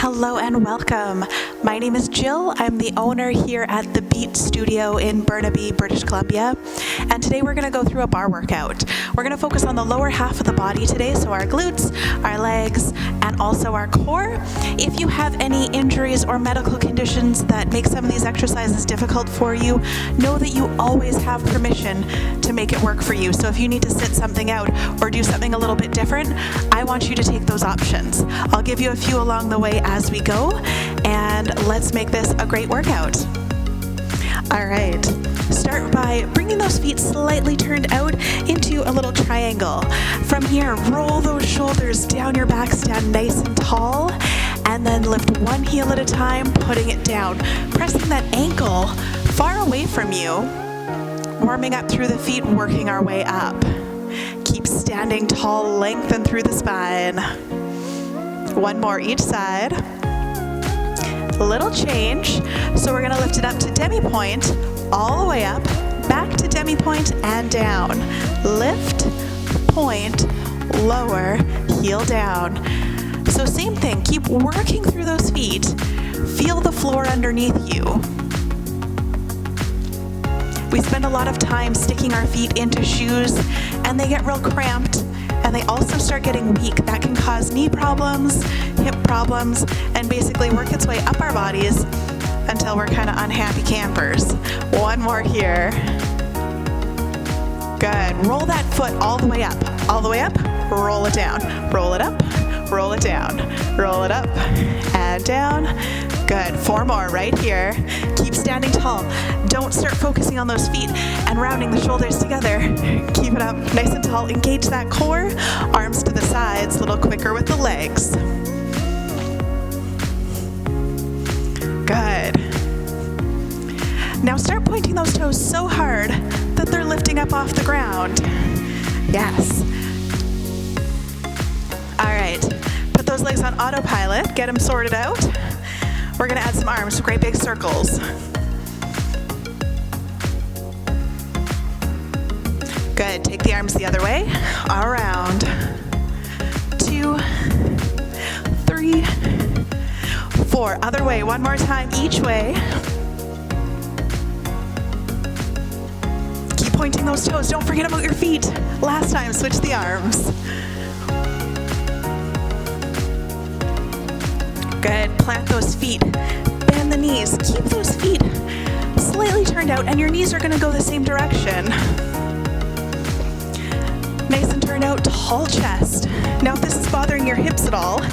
Hello and welcome. My name is Jill. I'm the owner here at the Beat Studio in Burnaby, British Columbia. And today we're going to go through a bar workout. We're going to focus on the lower half of the body today, so our glutes, our legs, and also our core. If you have any injuries or medical conditions that make some of these exercises difficult for you, know that you always have permission to make it work for you. So if you need to sit something out or do something a little bit different, I want you to take those options. I'll give you a few along the way as we go, and let's make this a great workout. All right, start by bringing those feet slightly turned out into a little triangle. From here, roll those shoulders down your back, stand nice and tall, and then lift one heel at a time, putting it down, pressing that ankle far away from you, warming up through the feet, working our way up. Keep standing tall, lengthen through the spine. One more each side. Little change. So we're gonna lift it up to demi-point, all the way up, back to demi-point and down. Lift, point, lower, heel down. So same thing, keep working through those feet. Feel the floor underneath you. We spend a lot of time sticking our feet into shoes and they get real cramped and they also start getting weak. That can cause knee problems, hip problems, and basically work its way up our bodies until we're kind of unhappy campers. One more here. Good. Roll that foot all the way up. All the way up, roll it down. Roll it up, roll it down. Roll it up and down. Good. Four more right here. Keep standing tall. Don't start focusing on those feet and rounding the shoulders together. Keep it up nice and tall. Engage that core. Arms to the sides, a little quicker with the legs. Good. Now start pointing those toes so hard that they're lifting up off the ground. Yes. All right. Put those legs on autopilot. Get them sorted out. We're gonna add some arms, great big circles. Good, take the arms the other way, around. 2, 3, 4, other way, one more time, each way. Keep pointing those toes, don't forget about your feet. Last time, switch the arms. Good, plant those feet, bend the knees, keep those feet slightly turned out and your knees are gonna go the same direction. Nice and turned out, tall chest. Now if this is bothering your hips at all,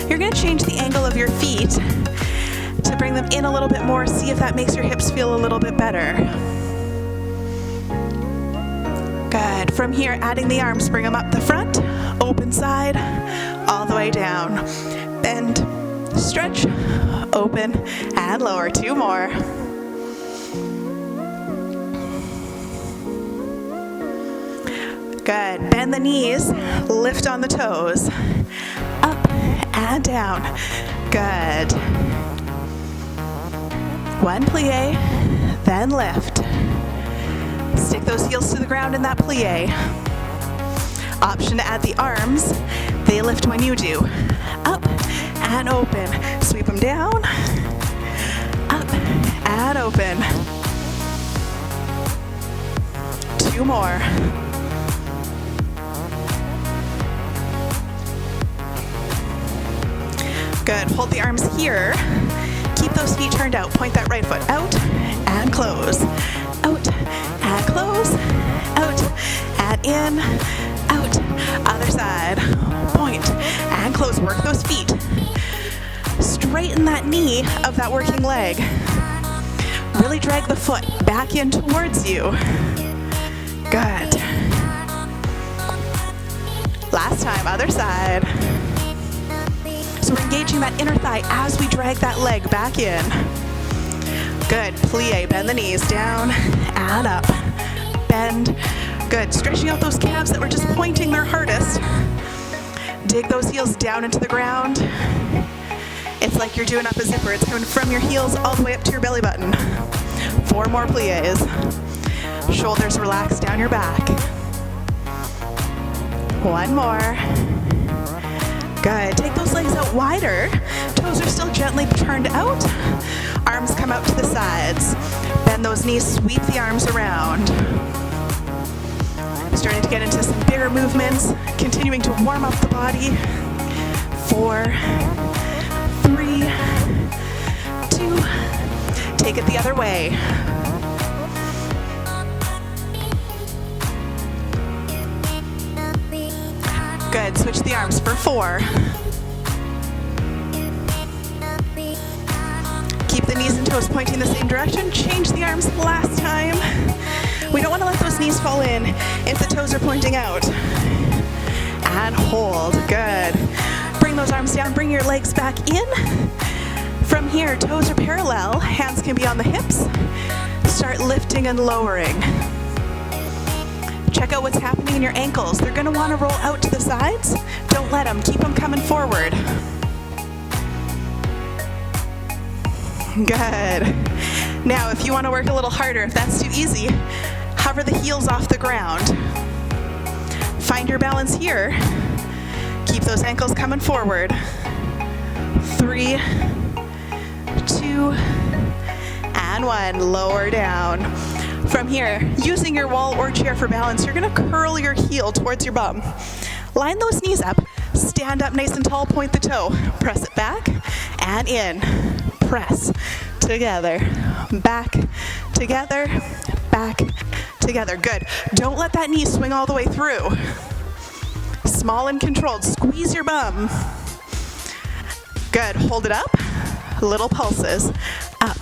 you're gonna change the angle of your feet to bring them in a little bit more, see if that makes your hips feel a little bit better. Good, from here adding the arms, bring them up the front, open side, all the way down. Bend, stretch, open, and lower. 2 more. Good. Bend the knees, lift on the toes. Up and down. Good. One plie, then lift. Stick those heels to the ground in that plie. Option to add the arms. They lift when you do. Up and open. Sweep them down, up and open. 2 more. Good, hold the arms here. Keep those feet turned out. Point that right foot out and close. Out and close. Out and in. Out. Other side. Point and close. Work those feet. Straighten that knee of that working leg. Really drag the foot back in towards you. Good. Last time, other side. So we're engaging that inner thigh as we drag that leg back in. Good, plie, bend the knees down and up. Bend, good. Stretching out those calves that were just pointing their hardest. Dig those heels down into the ground. It's like you're doing up a zipper. It's coming from your heels all the way up to your belly button. 4 more plies. Shoulders relaxed down your back. 1 more. Good. Take those legs out wider. Toes are still gently turned out. Arms come out to the sides. Bend those knees, sweep the arms around. Starting to get into some bigger movements, continuing to warm up the body. 4, 3, 2, take it the other way. Good, switch the arms for 4. Keep the knees and toes pointing the same direction. Change the arms last time. We don't want to let those knees fall in if the toes are pointing out. And hold, good. Bring those arms down, bring your legs back in. From here, toes are parallel, hands can be on the hips. Start lifting and lowering. Check out what's happening in your ankles. They're gonna wanna roll out to the sides. Don't let them, keep them coming forward. Good. Now, if you wanna work a little harder, if that's too easy, hover the heels off the ground. Find your balance here. Keep those ankles coming forward. 3, 2, and 1. Lower down. From here, using your wall or chair for balance, you're gonna curl your heel towards your bum. Line those knees up, stand up nice and tall, point the toe. Press it back and in. Press together, back together, back together. Good. Don't let that knee swing all the way through. Small and controlled. Squeeze your bum. Good. Hold it up. Little pulses. Up,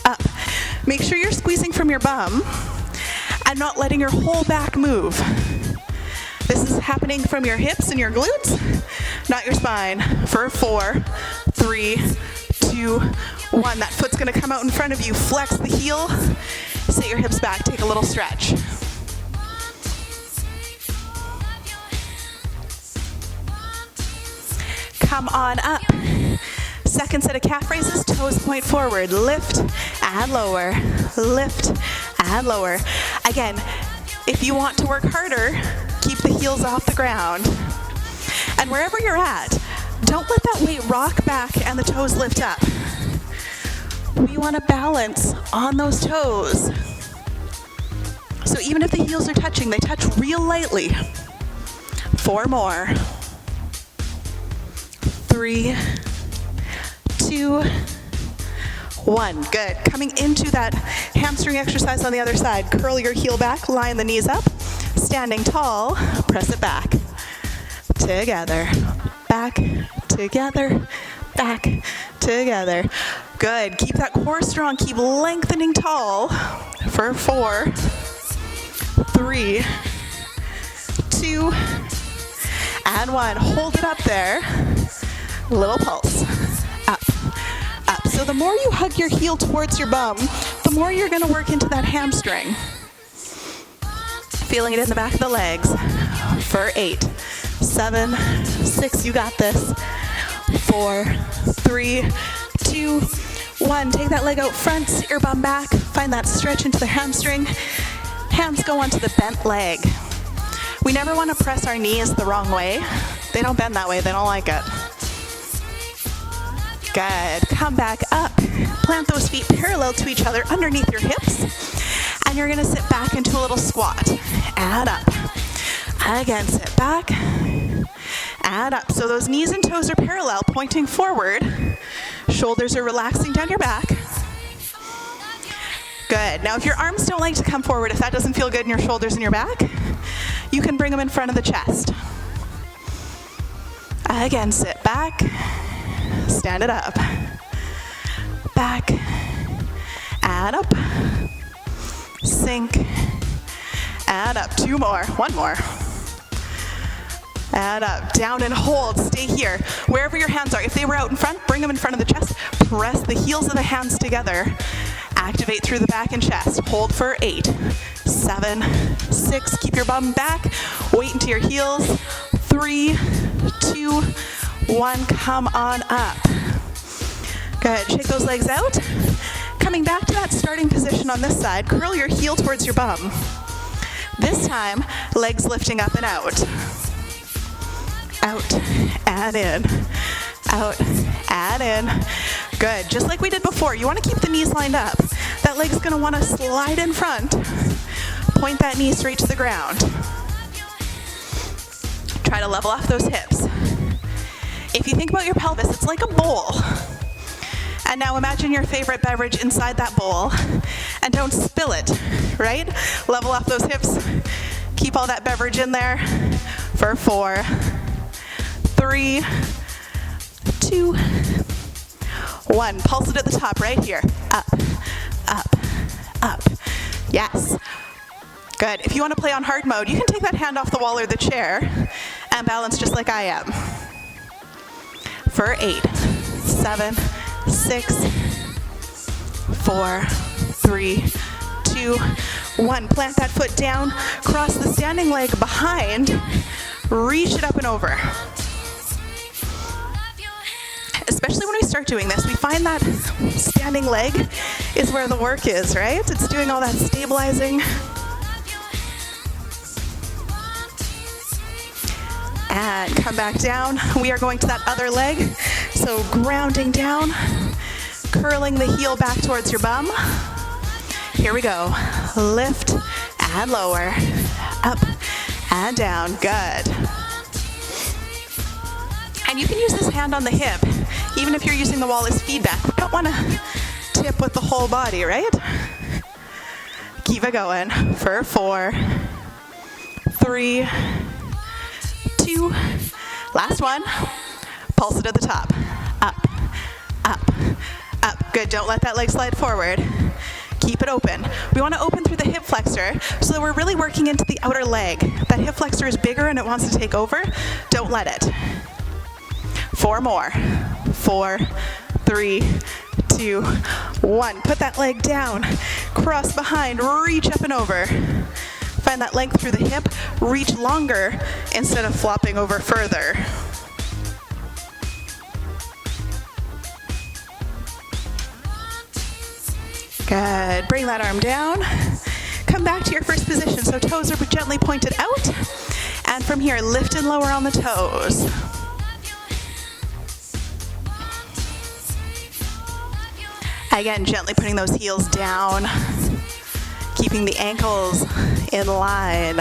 up. Make sure you're squeezing from your bum and not letting your whole back move. This is happening from your hips and your glutes, not your spine. For 4, 3, 2, 1. That foot's gonna come out in front of you. Flex the heel. Sit your hips back. Take a little stretch. Come on up. Second set of calf raises, toes point forward. Lift and lower, lift and lower. Again, if you want to work harder, keep the heels off the ground. And wherever you're at, don't let that weight rock back and the toes lift up. We want to balance on those toes. So even if the heels are touching, they touch real lightly. 4 more. 3, 2, 1. Good. Coming into that hamstring exercise on the other side. Curl your heel back, line the knees up. Standing tall, press it back. Together. Back, together, back, together. Good. Keep that core strong. Keep lengthening tall for 4, 3, 2, and 1. Hold it up there. Little pulse. Up, up. So the more you hug your heel towards your bum, the more you're going to work into that hamstring. Feeling it in the back of the legs. For 8, 7, 6. You got this. 4, 3, 2, 1. Take that leg out front, sit your bum back. Find that stretch into the hamstring. Hands go onto the bent leg. We never want to press our knees the wrong way. They don't bend that way. They don't like it. Good. Come back up. Plant those feet parallel to each other underneath your hips. And you're going to sit back into a little squat. And up. Again, sit back. And up. So those knees and toes are parallel, pointing forward. Shoulders are relaxing down your back. Good. Now, if your arms don't like to come forward, if that doesn't feel good in your shoulders and your back, you can bring them in front of the chest. Again, sit back. Stand it up. Back. And up. Sink. And up. 2 more. 1 more. And up. Down and hold. Stay here. Wherever your hands are. If they were out in front, bring them in front of the chest. Press the heels of the hands together. Activate through the back and chest. Hold for 8, 7, 6. Keep your bum back. Weight into your heels. 3, 2, 1. Come on up. Good. Shake those legs out. Coming back to that starting position on this side. Curl your heel towards your bum. This time, legs lifting up and out. out, and in, out, and in. Good, just like we did before. You want to keep the knees lined up. That leg's going to want to slide in front. Point that knee straight to the ground. Try to level off those hips. If you think about your pelvis, it's like a bowl. And now imagine your favorite beverage inside that bowl, and don't spill it, right? Level off those hips. Keep all that beverage in there for 4, 3, 2, 1. Pulse it at the top right here. Up, up, up. Yes. Good. If you want to play on hard mode, you can take that hand off the wall or the chair and balance just like I am. For 8, 7, 6, 4, 3, 2, 1. Plant that foot down, cross the standing leg behind, reach it up and over. Especially when we start doing this, we find that standing leg is where the work is, right? It's doing all that stabilizing. And come back down. We are going to that other leg. So grounding down, curling the heel back towards your bum. Here we go. Lift and lower, up and down. Good. And you can use this hand on the hip, even if you're using the wall as feedback. We don't want to tip with the whole body, right? Keep it going for 4, 3, 2, last one. Pulse it at the top. Up, up, up. Good, don't let that leg slide forward. Keep it open. We want to open through the hip flexor so that we're really working into the outer leg. That hip flexor is bigger and it wants to take over. Don't let it. 4 more. 4, 3, 2, 1. Put that leg down. Cross behind, reach up and over. Find that length through the hip. Reach longer instead of flopping over further. Good. Bring that arm down. Come back to your first position. So toes are gently pointed out. And from here, lift and lower on the toes. Again, gently putting those heels down. Keeping the ankles in line.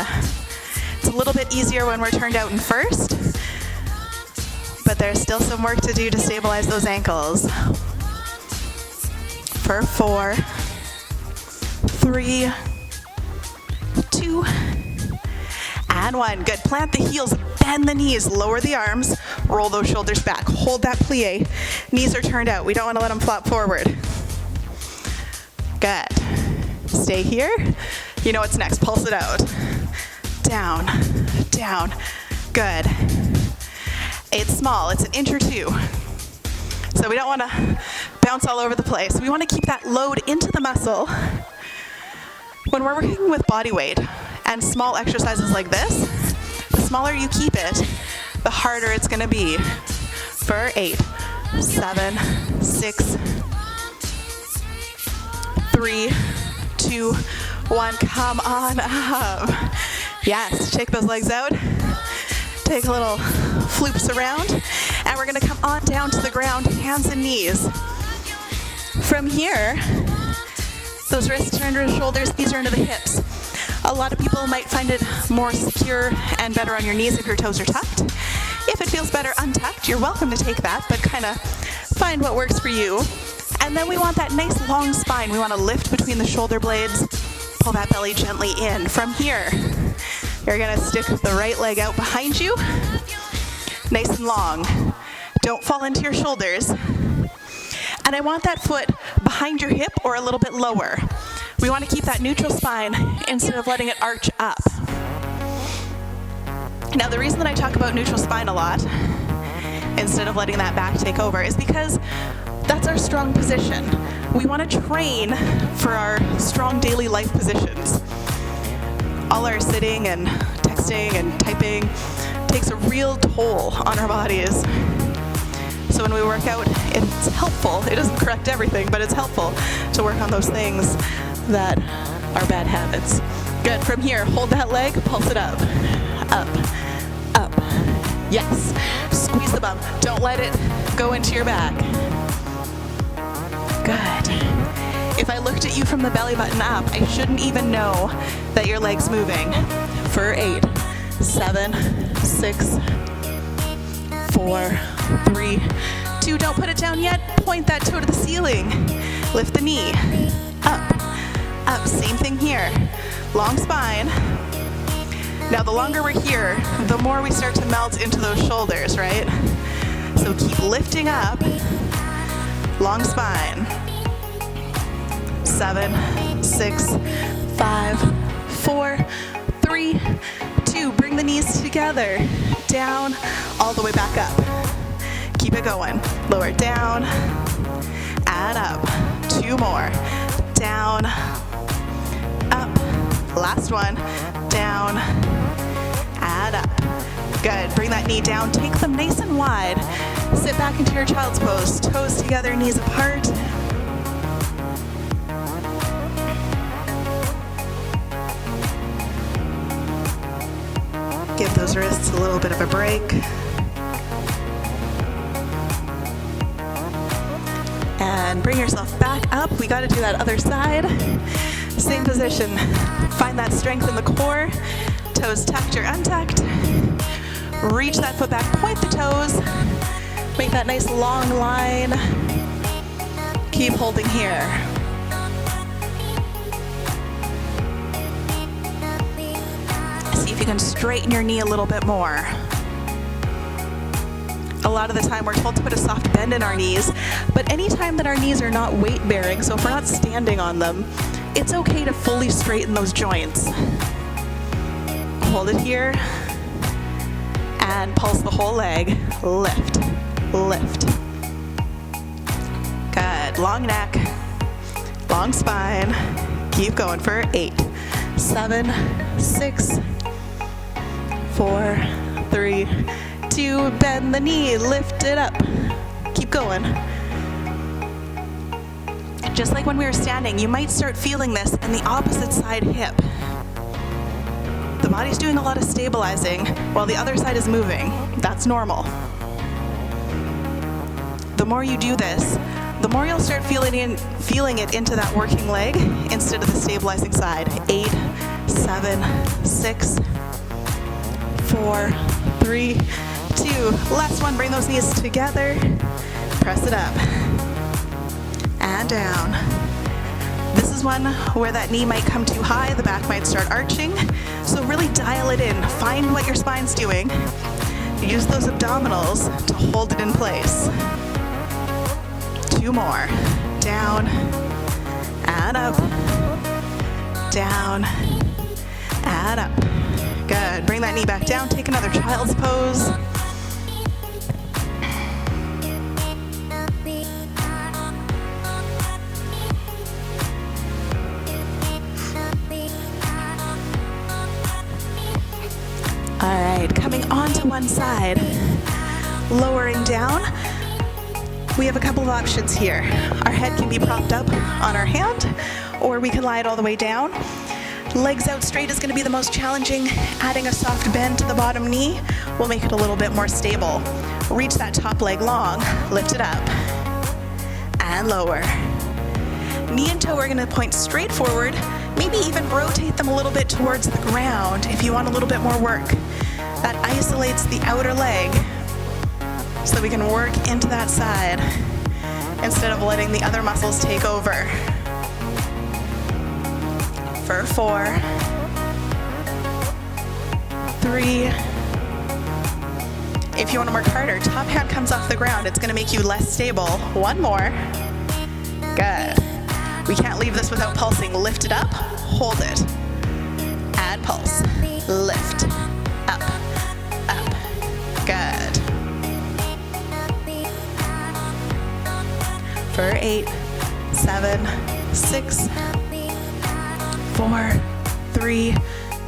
It's a little bit easier when we're turned out in first, but there's still some work to do to stabilize those ankles. For 4, 3, 2, and 1. Good. Plant the heels, bend the knees, lower the arms, roll those shoulders back. Hold that plie. Knees are turned out. We don't want to let them flop forward. Good. Stay here. You know what's next. Pulse it out. Down, down. Good. It's small. It's an inch or 2. So we don't want to bounce all over the place. We want to keep that load into the muscle. When we're working with body weight and small exercises like this, the smaller you keep it, the harder it's going to be. For 8, 7, 6, 3, 2, 1. Come on up. Yes, shake those legs out. Take a little floops around. And we're going to come on down to the ground, hands and knees. From here, those wrists are under the shoulders, knees are under the hips. A lot of people might find it more secure and better on your knees if your toes are tucked. If it feels better untucked, you're welcome to take that, but kind of find what works for you. And then we want that nice long spine. We want to lift between the shoulder blades, pull that belly gently in. From here, you're going to stick the right leg out behind you, nice and long. Don't fall into your shoulders. And I want that foot behind your hip or a little bit lower. We want to keep that neutral spine instead of letting it arch up. Now, the reason that I talk about neutral spine a lot, instead of letting that back take over, is because that's our strong position. We want to train for our strong daily life positions. All our sitting and texting and typing takes a real toll on our bodies. So when we work out, it's helpful. It doesn't correct everything, but it's helpful to work on those things that are bad habits. Good. From here, hold that leg, pulse it up. Up, up. Yes. Squeeze the bum. Don't let it go into your back. Good. If I looked at you from the belly button up, I shouldn't even know that your leg's moving. For 8, 7, 6, 4, 3, 2. Don't put it down yet. Point that toe to the ceiling. Lift the knee. Up. Up. Same thing here. Long spine. Now the longer we're here, the more we start to melt into those shoulders, right? So keep lifting up. Long spine. 7, 6, 5, 4, 3, 2. Bring the knees together. Down, all the way back up. Keep it going. Lower it down. Add up. 2 more. Down. Up. Last one. Down. Add up. Good. Bring that knee down. Take them nice and wide. Sit back into your child's pose. Toes together, knees apart. Give those wrists a little bit of a break. And bring yourself back up. We got to do that other side. Same position. Find that strength in the core. Toes tucked or untucked. Reach that foot back. Point the toes. Make that nice long line. Keep holding here. See if you can straighten your knee a little bit more. A lot of the time we're told to put a soft bend in our knees, but anytime that our knees are not weight bearing, so if we're not standing on them, it's okay to fully straighten those joints. Hold it here and pulse the whole leg. Lift, lift. Good. Long neck, long spine. Keep going for 8, 7, 6, 4, 3, 2. Bend the knee, lift it up. Keep going. Just like when we were standing, you might start feeling this in the opposite side hip. The body's doing a lot of stabilizing while the other side is moving. That's normal. The more you do this, the more you'll start feeling it into that working leg instead of the stabilizing side. 8, 7, 6, 4, 3, 2. Last one, bring those knees together. Press it up. And down. This is one where that knee might come too high, the back might start arching. So really dial it in. Find what your spine's doing. Use those abdominals to hold it in place. 2 more. Down and up. Down and up. Good. Bring that knee back down. Take another child's pose. All right, coming onto one side, lowering down. We have a couple of options here. Our head can be propped up on our hand, or we can lie it all the way down. Legs out straight is going to be the most challenging. Adding a soft bend to the bottom knee will make it a little bit more stable. Reach that top leg long, lift it up, and lower. Knee and toe are going to point straight forward. Maybe even rotate them a little bit towards the ground if you want a little bit more work. That isolates the outer leg so we can work into that side instead of letting the other muscles take over. For 4, 3. If you want to work harder, top hand comes off the ground. It's going to make you less stable. 1 more. Good. We can't leave this without pulsing. Lift it up, hold it, and pulse. Lift, up, up. Good. For 8, 7, 6, 4, 3,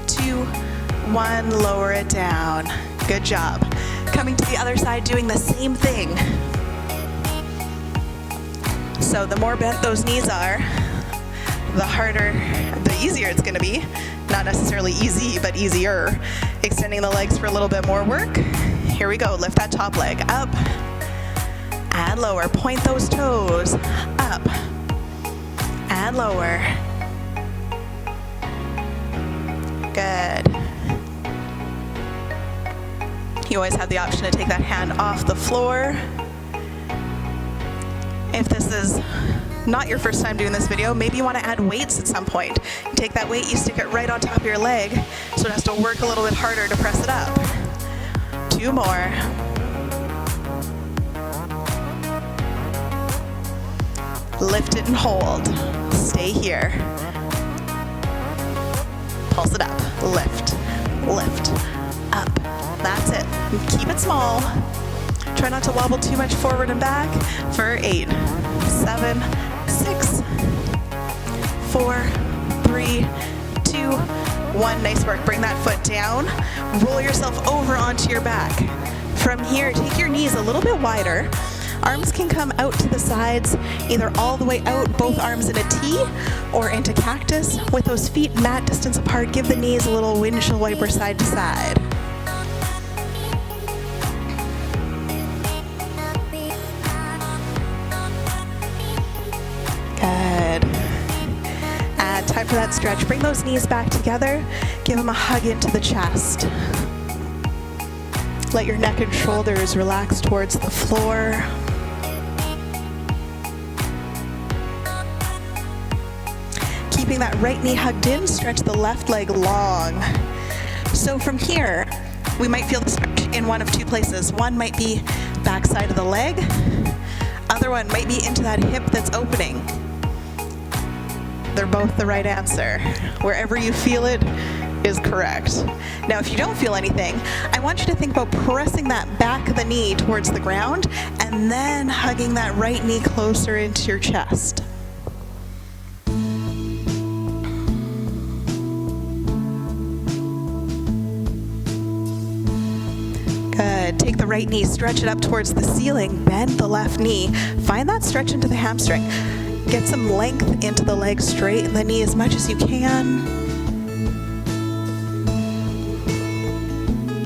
2, 1. Lower it down. Good job. Coming to the other side, doing the same thing. So the more bent those knees are, the easier it's going to be. Not necessarily easy, but easier. Extending the legs for a little bit more work. Here we go. Lift that top leg up and lower. Point those toes up and lower. Good. You always have the option to take that hand off the floor. If this is not your first time doing this video, maybe you want to add weights at some point. You take that weight, you stick it right on top of your leg, so it has to work a little bit harder to press it up. 2 more. Lift it and hold. Stay here. Pulse it up. Lift, lift, up. That's it. Keep it small. Try not to wobble too much forward and back for 8, 7, 6, 4, 3, 2, 1. Nice work. Bring that foot down. Roll yourself over onto your back. From here, take your knees a little bit wider. Arms can come out to the sides, either all the way out, both arms in a T, or into cactus. With those feet mat distance apart, give the knees a little windshield wiper side to side. Good. And time for that stretch. Bring those knees back together. Give them a hug into the chest. Let your neck and shoulders relax towards the floor. Keeping that right knee hugged in, stretch the left leg long. So from here, we might feel the stretch in one of 2 places. One might be back side of the leg. Other one might be into that hip that's opening. They're both the right answer. Wherever you feel it is correct. Now, if you don't feel anything, I want you to think about pressing that back of the knee towards the ground and then hugging that right knee closer into your chest. Good. Take the right knee, stretch it up towards the ceiling, bend the left knee, find that stretch into the hamstring. Get some length into the leg, straighten the knee as much as you can.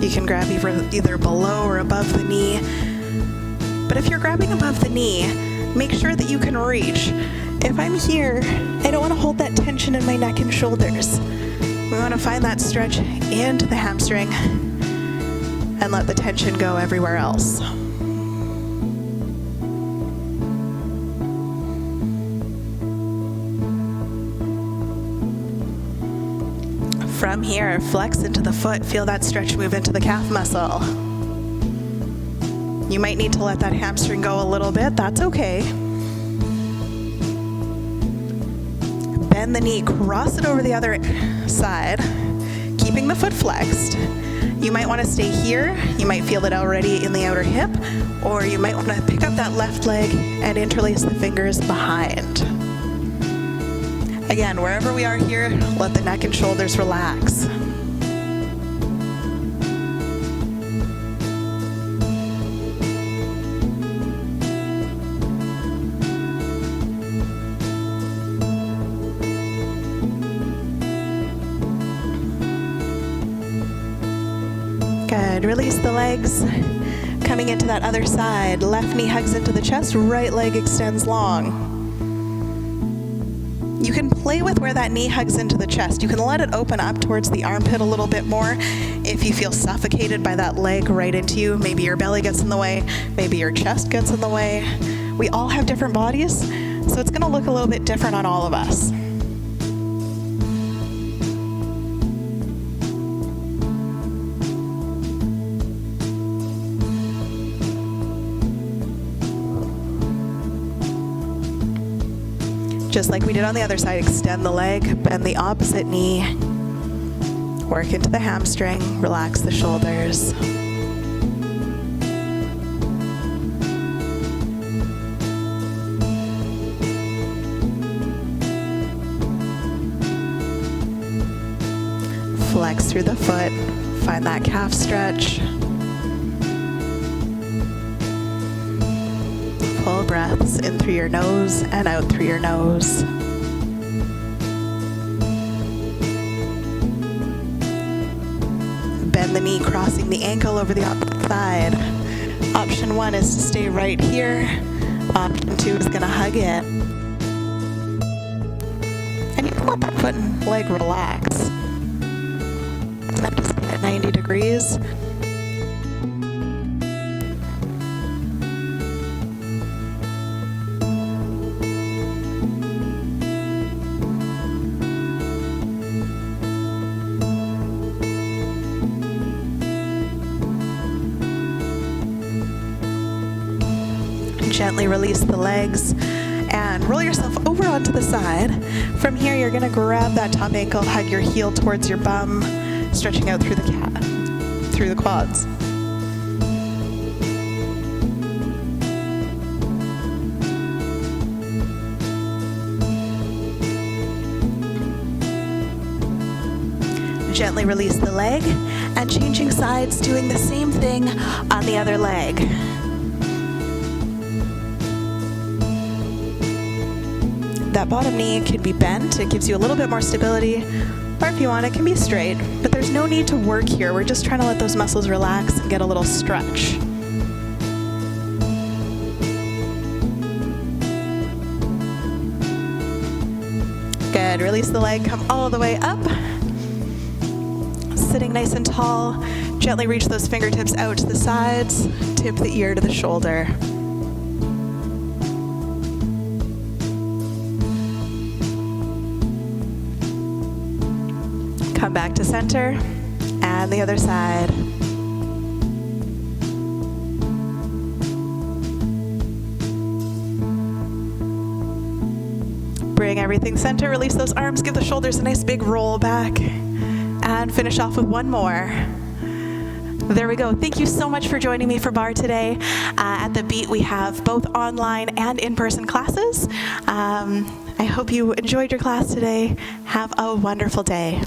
You can grab either below or above the knee. But if you're grabbing above the knee, make sure that you can reach. If I'm here, I don't want to hold that tension in my neck and shoulders. We want to find that stretch into the hamstring and let the tension go everywhere else. From here, flex into the foot, feel that stretch move into the calf muscle. You might need to let that hamstring go a little bit, that's okay. Bend the knee, cross it over the other side, keeping the foot flexed. You might want to stay here, you might feel it already in the outer hip, or you might want to pick up that left leg and interlace the fingers behind. Again, wherever we are here, let the neck and shoulders relax. Good. Release the legs. Coming into that other side, left knee hugs into the chest, right leg extends long. You can play with where that knee hugs into the chest. You can let it open up towards the armpit a little bit more. If you feel suffocated by that leg right into you, maybe your belly gets in the way, maybe your chest gets in the way. We all have different bodies, so it's going to look a little bit different on all of us. Just like we did on the other side, extend the leg, bend the opposite knee, work into the hamstring, relax the shoulders. Flex through the foot, find that calf stretch. Full breaths in through your nose and out through your nose. Bend and the knee crossing the ankle over the opposite side. Option 1 is to stay right here. Option 2 is going to hug in. And you can let that foot and leg relax. And then just at 90 degrees. Gently release the legs and roll yourself over onto the side. From here, you're going to grab that top ankle, hug your heel towards your bum, stretching out through the quads. Gently release the leg and changing sides, doing the same thing on the other leg. That bottom knee can be bent. It gives you a little bit more stability, or if you want, it can be straight. But there's no need to work here. We're just trying to let those muscles relax and get a little stretch. Good. Release the leg, come all the way up. Sitting nice and tall. Gently reach those fingertips out to the sides. Tip the ear to the shoulder. Come back to center, and the other side. Bring everything center, release those arms, give the shoulders a nice big roll back, and finish off with one more. There we go. Thank you so much for joining me for Barre today. At the Beat, we have both online and in-person classes. I hope you enjoyed your class today. Have a wonderful day.